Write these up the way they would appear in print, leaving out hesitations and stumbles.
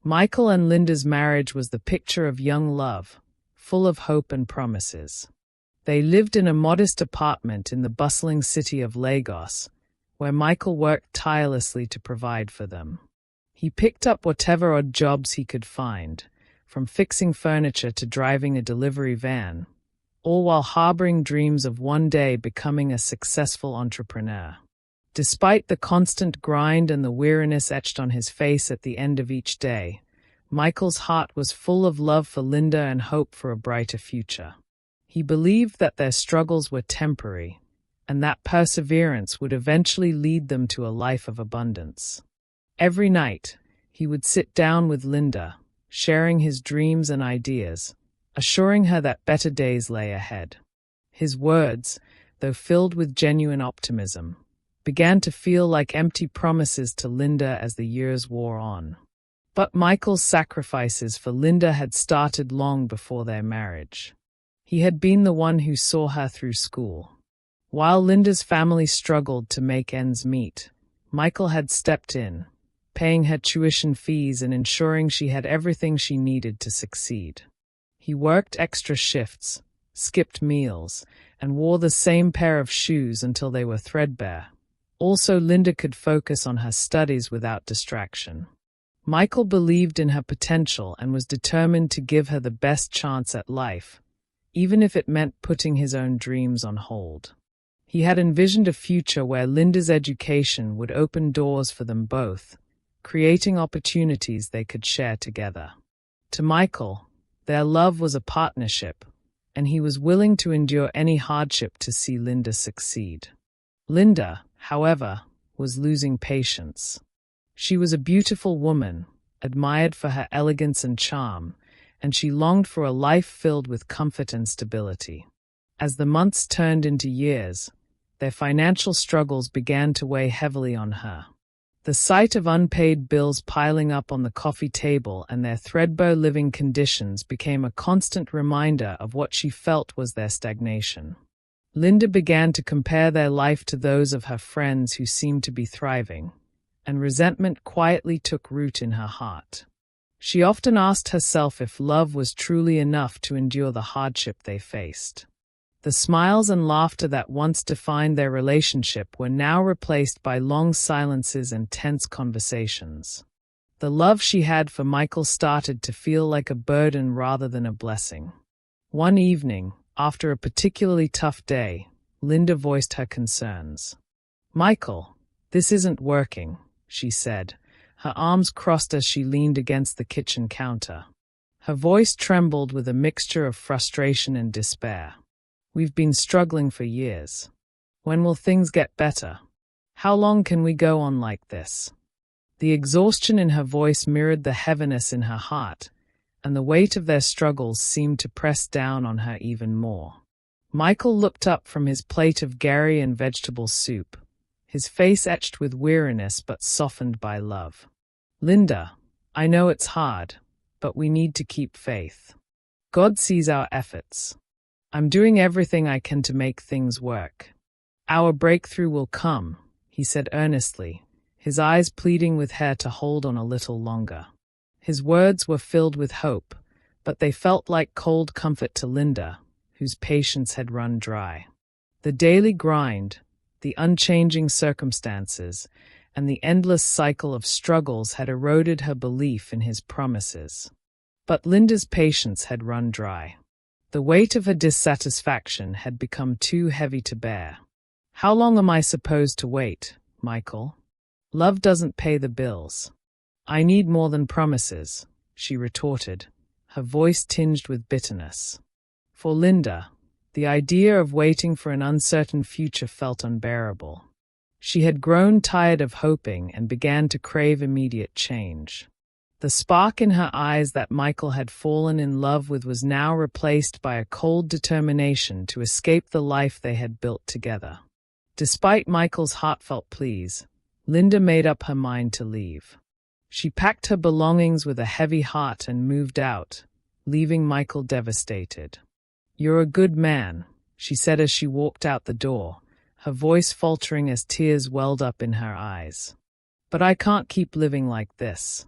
Michael and Linda's marriage was the picture of young love, full of hope and promises. They lived in a modest apartment in the bustling city of Lagos, where Michael worked tirelessly to provide for them. He picked up whatever odd jobs he could find, from fixing furniture to driving a delivery van, all while harboring dreams of one day becoming a successful entrepreneur. Despite the constant grind and the weariness etched on his face at the end of each day, Michael's heart was full of love for Linda and hope for a brighter future. He believed that their struggles were temporary, and that perseverance would eventually lead them to a life of abundance. Every night, he would sit down with Linda, sharing his dreams and ideas, assuring her that better days lay ahead. His words, though filled with genuine optimism, began to feel like empty promises to Linda as the years wore on. But Michael's sacrifices for Linda had started long before their marriage. He had been the one who saw her through school. While Linda's family struggled to make ends meet, Michael had stepped in, paying her tuition fees and ensuring she had everything she needed to succeed. He worked extra shifts, skipped meals, and wore the same pair of shoes until they were threadbare. Also, Linda could focus on her studies without distraction. Michael believed in her potential and was determined to give her the best chance at life, even if it meant putting his own dreams on hold. He had envisioned a future where Linda's education would open doors for them both, creating opportunities they could share together. To Michael, their love was a partnership, and he was willing to endure any hardship to see Linda succeed. Linda, however, was losing patience. She was a beautiful woman, admired for her elegance and charm, and she longed for a life filled with comfort and stability. As the months turned into years, their financial struggles began to weigh heavily on her. The sight of unpaid bills piling up on the coffee table and their threadbare living conditions became a constant reminder of what she felt was their stagnation. Linda began to compare their life to those of her friends who seemed to be thriving, and resentment quietly took root in her heart. She often asked herself if love was truly enough to endure the hardship they faced. The smiles and laughter that once defined their relationship were now replaced by long silences and tense conversations. The love she had for Michael started to feel like a burden rather than a blessing. One evening, after a particularly tough day, Linda voiced her concerns. "Michael, this isn't working," she said, her arms crossed as she leaned against the kitchen counter. Her voice trembled with a mixture of frustration and despair. "We've been struggling for years. When will things get better? How long can we go on like this?" The exhaustion in her voice mirrored the heaviness in her heart, and the weight of their struggles seemed to press down on her even more. Michael looked up from his plate of gari and vegetable soup, his face etched with weariness but softened by love. "Linda, I know it's hard, but we need to keep faith. God sees our efforts. I'm doing everything I can to make things work. Our breakthrough will come," he said earnestly, his eyes pleading with her to hold on a little longer. His words were filled with hope, but they felt like cold comfort to Linda, whose patience had run dry. The daily grind, the unchanging circumstances, and the endless cycle of struggles had eroded her belief in his promises. But Linda's patience had run dry. The weight of her dissatisfaction had become too heavy to bear. "How long am I supposed to wait, Michael? Love doesn't pay the bills." "I need more than promises," she retorted, her voice tinged with bitterness. For Linda, the idea of waiting for an uncertain future felt unbearable. She had grown tired of hoping and began to crave immediate change. The spark in her eyes that Michael had fallen in love with was now replaced by a cold determination to escape the life they had built together. Despite Michael's heartfelt pleas, Linda made up her mind to leave. She packed her belongings with a heavy heart and moved out, leaving Michael devastated. "You're a good man," she said as she walked out the door, her voice faltering as tears welled up in her eyes. "But I can't keep living like this.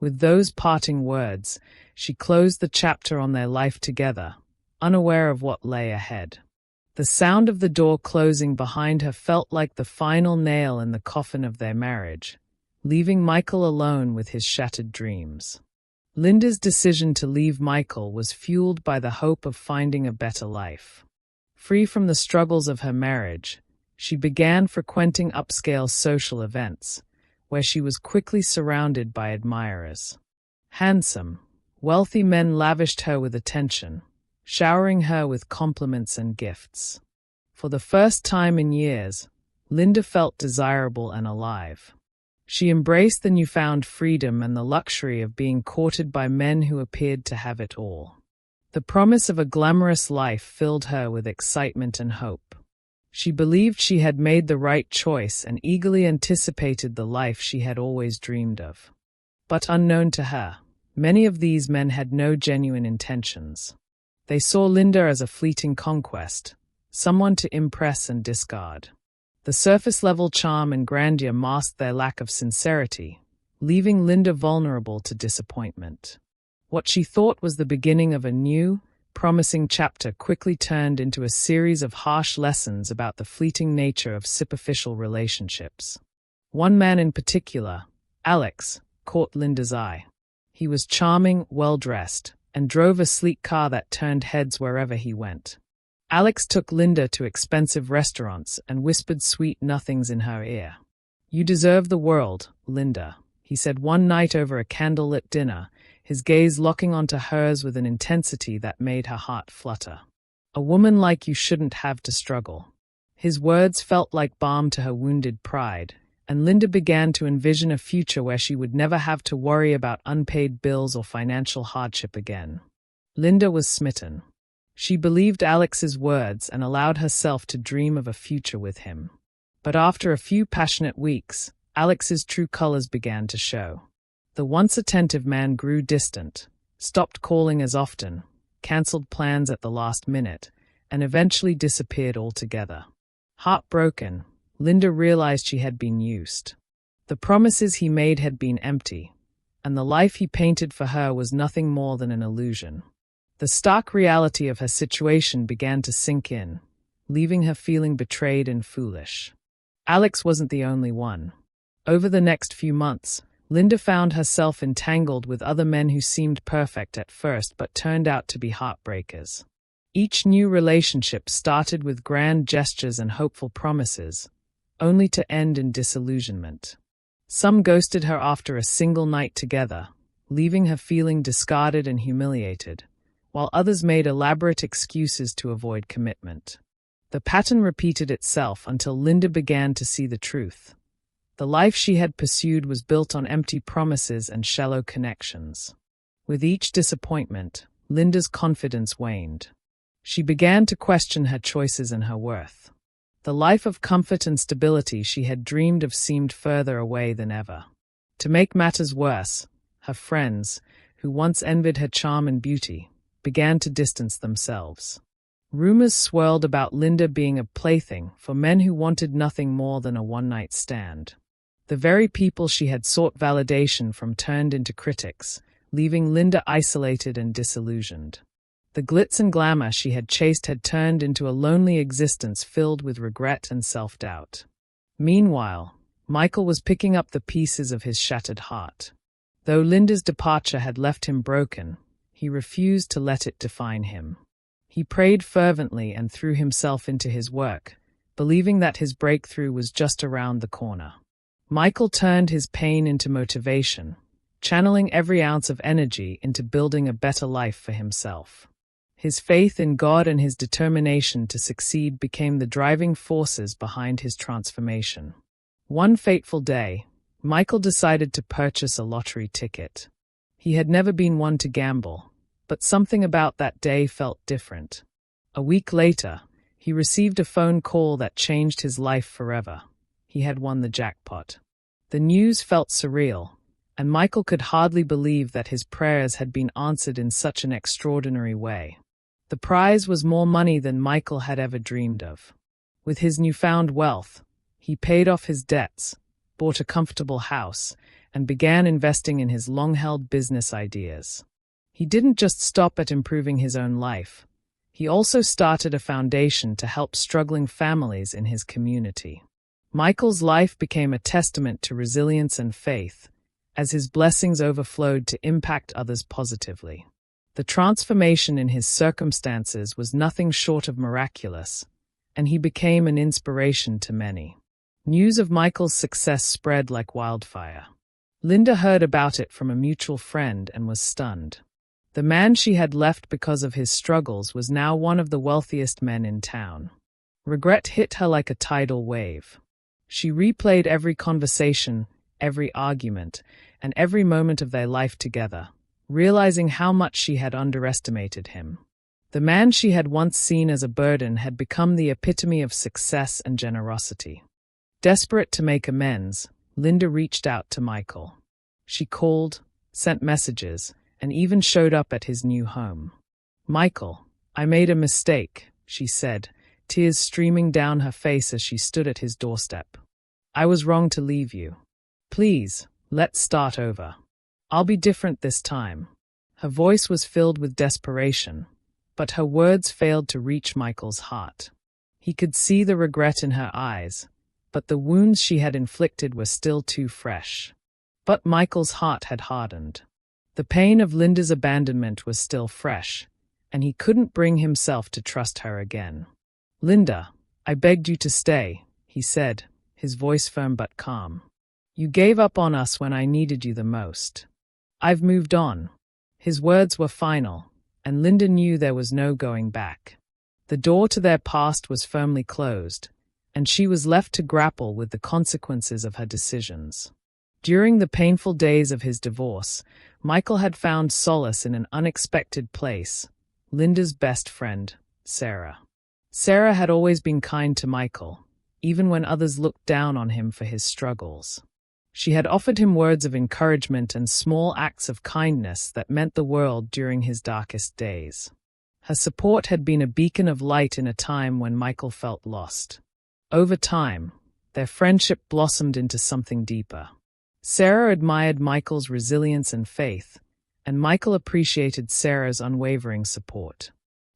With those parting words, she closed the chapter on their life together, unaware of what lay ahead. The sound of the door closing behind her felt like the final nail in the coffin of their marriage, leaving Michael alone with his shattered dreams. Linda's decision to leave Michael was fueled by the hope of finding a better life. Free from the struggles of her marriage, she began frequenting upscale social events, where she was quickly surrounded by admirers. Handsome, wealthy men lavished her with attention, showering her with compliments and gifts. For the first time in years, Linda felt desirable and alive. She embraced the newfound freedom and the luxury of being courted by men who appeared to have it all. The promise of a glamorous life filled her with excitement and hope. She believed she had made the right choice and eagerly anticipated the life she had always dreamed of. But unknown to her, many of these men had no genuine intentions. They saw Linda as a fleeting conquest, someone to impress and discard. The surface-level charm and grandeur masked their lack of sincerity, leaving Linda vulnerable to disappointment. What she thought was the beginning of a new, promising chapter quickly turned into a series of harsh lessons about the fleeting nature of superficial relationships. One man in particular, Alex, caught Linda's eye. He was charming, well-dressed, and drove a sleek car that turned heads wherever he went. Alex took Linda to expensive restaurants and whispered sweet nothings in her ear. "You deserve the world, Linda," he said one night over a candlelit dinner, his gaze locking onto hers with an intensity that made her heart flutter. "A woman like you shouldn't have to struggle." His words felt like balm to her wounded pride, and Linda began to envision a future where she would never have to worry about unpaid bills or financial hardship again. Linda was smitten. She believed Alex's words and allowed herself to dream of a future with him. But after a few passionate weeks, Alex's true colors began to show. The once attentive man grew distant, stopped calling as often, canceled plans at the last minute, and eventually disappeared altogether. Heartbroken, Linda realized she had been used. The promises he made had been empty, and the life he painted for her was nothing more than an illusion. The stark reality of her situation began to sink in, leaving her feeling betrayed and foolish. Alex wasn't the only one. Over the next few months, Linda found herself entangled with other men who seemed perfect at first but turned out to be heartbreakers. Each new relationship started with grand gestures and hopeful promises, only to end in disillusionment. Some ghosted her after a single night together, leaving her feeling discarded and humiliated, while others made elaborate excuses to avoid commitment. The pattern repeated itself until Linda began to see the truth. The life she had pursued was built on empty promises and shallow connections. With each disappointment, Linda's confidence waned. She began to question her choices and her worth. The life of comfort and stability she had dreamed of seemed further away than ever. To make matters worse, her friends, who once envied her charm and beauty, began to distance themselves. Rumors swirled about Linda being a plaything for men who wanted nothing more than a one-night stand. The very people she had sought validation from turned into critics, leaving Linda isolated and disillusioned. The glitz and glamour she had chased had turned into a lonely existence filled with regret and self-doubt. Meanwhile, Michael was picking up the pieces of his shattered heart. Though Linda's departure had left him broken, he refused to let it define him. He prayed fervently and threw himself into his work, believing that his breakthrough was just around the corner. Michael turned his pain into motivation, channeling every ounce of energy into building a better life for himself. His faith in God and his determination to succeed became the driving forces behind his transformation. One fateful day, Michael decided to purchase a lottery ticket. He had never been one to gamble, but something about that day felt different. A week later, he received a phone call that changed his life forever. He had won the jackpot. The news felt surreal, and Michael could hardly believe that his prayers had been answered in such an extraordinary way. The prize was more money than Michael had ever dreamed of. With his newfound wealth, he paid off his debts, bought a comfortable house, and began investing in his long-held business ideas. He didn't just stop at improving his own life. He also started a foundation to help struggling families in his community. Michael's life became a testament to resilience and faith, as his blessings overflowed to impact others positively. The transformation in his circumstances was nothing short of miraculous, and he became an inspiration to many. News of Michael's success spread like wildfire. Linda heard about it from a mutual friend and was stunned. The man she had left because of his struggles was now one of the wealthiest men in town. Regret hit her like a tidal wave. She replayed every conversation, every argument, and every moment of their life together, realizing how much she had underestimated him. The man she had once seen as a burden had become the epitome of success and generosity. Desperate to make amends, Linda reached out to Michael. She called, sent messages, and even showed up at his new home. "Michael, I made a mistake," she said, tears streaming down her face as she stood at his doorstep. "I was wrong to leave you. Please, let's start over. I'll be different this time." Her voice was filled with desperation, but her words failed to reach Michael's heart. He could see the regret in her eyes, but the wounds she had inflicted were still too fresh. But Michael's heart had hardened. The pain of Linda's abandonment was still fresh, and he couldn't bring himself to trust her again. "Linda, I begged you to stay," he said, his voice firm but calm. "You gave up on us when I needed you the most. I've moved on." His words were final, and Linda knew there was no going back. The door to their past was firmly closed, and she was left to grapple with the consequences of her decisions. During the painful days of his divorce, Michael had found solace in an unexpected place: Linda's best friend, Sarah. Sarah had always been kind to Michael, even when others looked down on him for his struggles. She had offered him words of encouragement and small acts of kindness that meant the world during his darkest days. Her support had been a beacon of light in a time when Michael felt lost. Over time, their friendship blossomed into something deeper. Sarah admired Michael's resilience and faith, and Michael appreciated Sarah's unwavering support.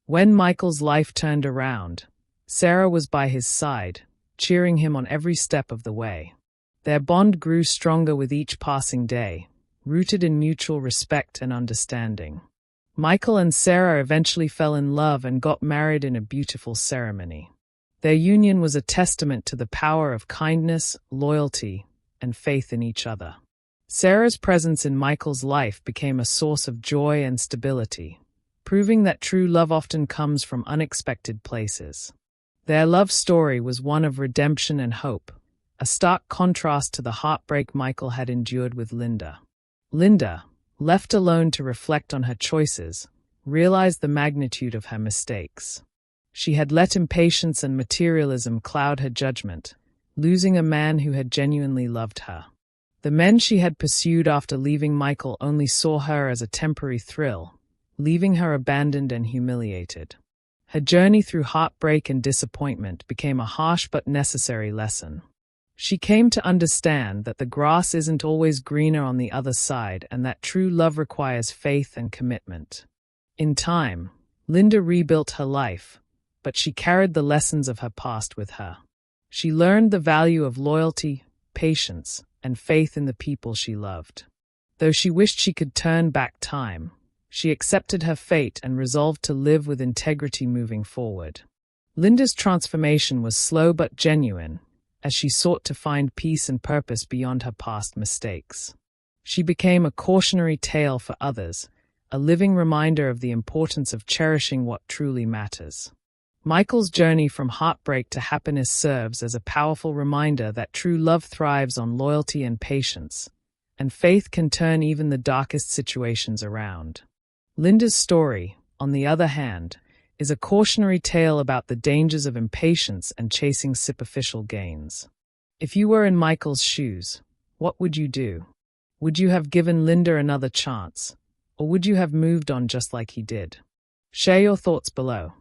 When Michael's life turned around, Sarah was by his side, cheering him on every step of the way. Their bond grew stronger with each passing day, rooted in mutual respect and understanding. Michael and Sarah eventually fell in love and got married in a beautiful ceremony. Their union was a testament to the power of kindness, loyalty, and faith in each other. Sarah's presence in Michael's life became a source of joy and stability, proving that true love often comes from unexpected places. Their love story was one of redemption and hope, a stark contrast to the heartbreak Michael had endured with Linda. Linda, left alone to reflect on her choices, realized the magnitude of her mistakes. She had let impatience and materialism cloud her judgment, losing a man who had genuinely loved her. The men she had pursued after leaving Michael only saw her as a temporary thrill, leaving her abandoned and humiliated. Her journey through heartbreak and disappointment became a harsh but necessary lesson. She came to understand that the grass isn't always greener on the other side and that true love requires faith and commitment. In time, Linda rebuilt her life, but she carried the lessons of her past with her. She learned the value of loyalty, patience, and faith in the people she loved. Though she wished she could turn back time, she accepted her fate and resolved to live with integrity moving forward. Linda's transformation was slow but genuine, as she sought to find peace and purpose beyond her past mistakes. She became a cautionary tale for others, a living reminder of the importance of cherishing what truly matters. Michael's journey from heartbreak to happiness serves as a powerful reminder that true love thrives on loyalty and patience, and faith can turn even the darkest situations around. Linda's story, on the other hand, is a cautionary tale about the dangers of impatience and chasing superficial gains. If you were in Michael's shoes, what would you do? Would you have given Linda another chance, or would you have moved on just like he did? Share your thoughts below.